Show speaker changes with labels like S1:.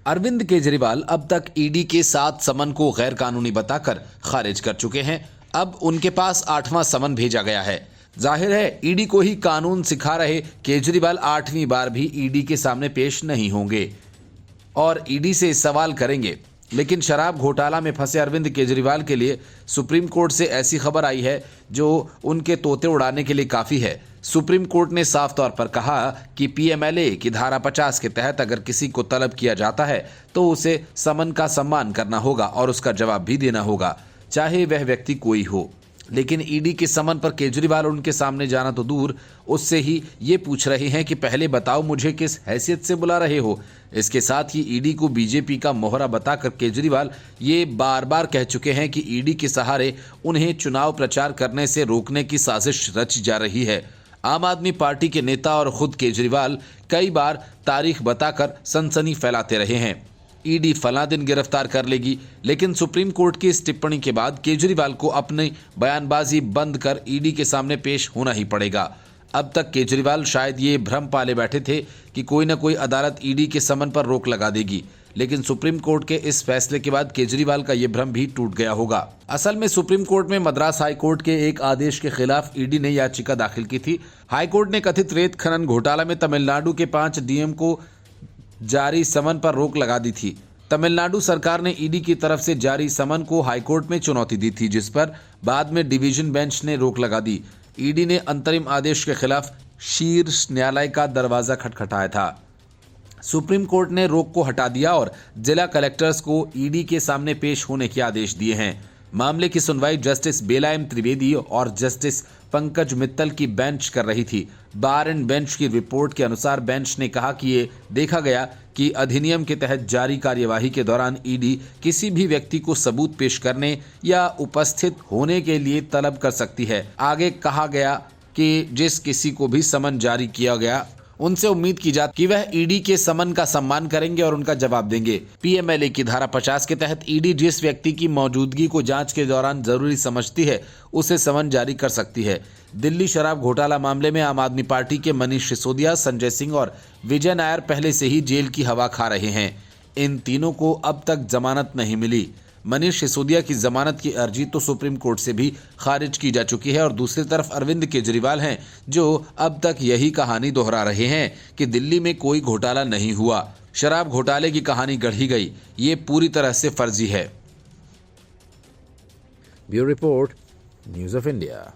S1: अरविंद केजरीवाल अब तक ईडी के 7 समन को गैर कानूनी बताकर खारिज कर चुके हैं। अब उनके पास 8वां समन भेजा गया है। जाहिर है ईडी को ही कानून सिखा रहे केजरीवाल 8वीं बार भी ईडी के सामने पेश नहीं होंगे और ईडी से सवाल करेंगे। लेकिन शराब घोटाला में फंसे अरविंद केजरीवाल के लिए सुप्रीम कोर्ट से ऐसी खबर आई है जो उनके तोते उड़ाने के लिए काफ़ी है। सुप्रीम कोर्ट ने साफ तौर पर कहा कि पीएमएलए की धारा 50 के तहत अगर किसी को तलब किया जाता है तो उसे समन का सम्मान करना होगा और उसका जवाब भी देना होगा, चाहे वह व्यक्ति कोई हो। लेकिन ईडी के समन पर केजरीवाल उनके सामने जाना तो दूर, उससे ही ये पूछ रहे हैं कि पहले बताओ मुझे किस हैसियत से बुला रहे हो। इसके साथ ही ईडी को बीजेपी का मोहरा बताकर केजरीवाल ये बार बार कह चुके हैं कि ईडी के सहारे उन्हें चुनाव प्रचार करने से रोकने की साजिश रची जा रही है। आम आदमी पार्टी के नेता और खुद केजरीवाल कई बार तारीख बताकर सनसनी फैलाते रहे हैं। ईडी फला दिन गिरफ्तार कर लेगी, लेकिन सुप्रीम कोर्ट की इस टिप्पणी के बाद केजरीवाल को अपनी बयानबाजी बंद कर ईडी के सामने पेश होना ही पड़ेगा। अब तक केजरीवाल शायद ये भ्रम पाले बैठे थे कि कोई न कोई अदालत ईडी के समन पर रोक लगा देगी, लेकिन सुप्रीम कोर्ट के इस फैसले के बाद केजरीवाल का ये भ्रम भी टूट गया होगा। असल में सुप्रीम कोर्ट में मद्रास हाई कोर्ट के एक आदेश के खिलाफ ईडी ने याचिका दाखिल की थी। हाई कोर्ट ने कथित रेत खनन घोटाला में तमिलनाडु के 5 डीएम को जारी समन पर रोक लगा दी थी। तमिलनाडु सरकार ने ईडी की तरफ से जारी समन को हाईकोर्ट में चुनौती दी थी, जिस पर बाद में डिवीजन बेंच ने रोक लगा दी। ईडी ने अंतरिम आदेश के खिलाफ शीर्ष न्यायालय का दरवाजा खटखटाया था। सुप्रीम कोर्ट ने रोक को हटा दिया और जिला कलेक्टर्स को ईडी के सामने पेश होने के आदेश दिए हैं। मामले की सुनवाई जस्टिस बेला एम त्रिवेदी और जस्टिस पंकज मित्तल की बेंच कर रही थी। बार एंड बेंच की रिपोर्ट के अनुसार बेंच ने कहा कि ये देखा गया कि अधिनियम के तहत जारी कार्यवाही के दौरान ईडी किसी भी व्यक्ति को सबूत पेश करने या उपस्थित होने के लिए तलब कर सकती है। आगे कहा गया कि जिस किसी को भी समन जारी किया गया उनसे उम्मीद की जाती कि वह ईडी के समन का सम्मान करेंगे और उनका जवाब देंगे। पीएमएलए की धारा 50 के तहत ईडी जिस व्यक्ति की मौजूदगी को जांच के दौरान जरूरी समझती है उसे समन जारी कर सकती है। दिल्ली शराब घोटाला मामले में आम आदमी पार्टी के मनीष सिसोदिया, संजय सिंह और विजय नायर पहले से ही जेल की हवा खा रहे हैं। इन तीनों को अब तक जमानत नहीं मिली। मनीष सिसोदिया की जमानत की अर्जी तो सुप्रीम कोर्ट से भी खारिज की जा चुकी है और दूसरी तरफ अरविंद केजरीवाल हैं जो अब तक यही कहानी दोहरा रहे हैं कि दिल्ली में कोई घोटाला नहीं हुआ, शराब घोटाले की कहानी गढ़ी गई। ये पूरी तरह से फर्जी है। Bureau report, news of India.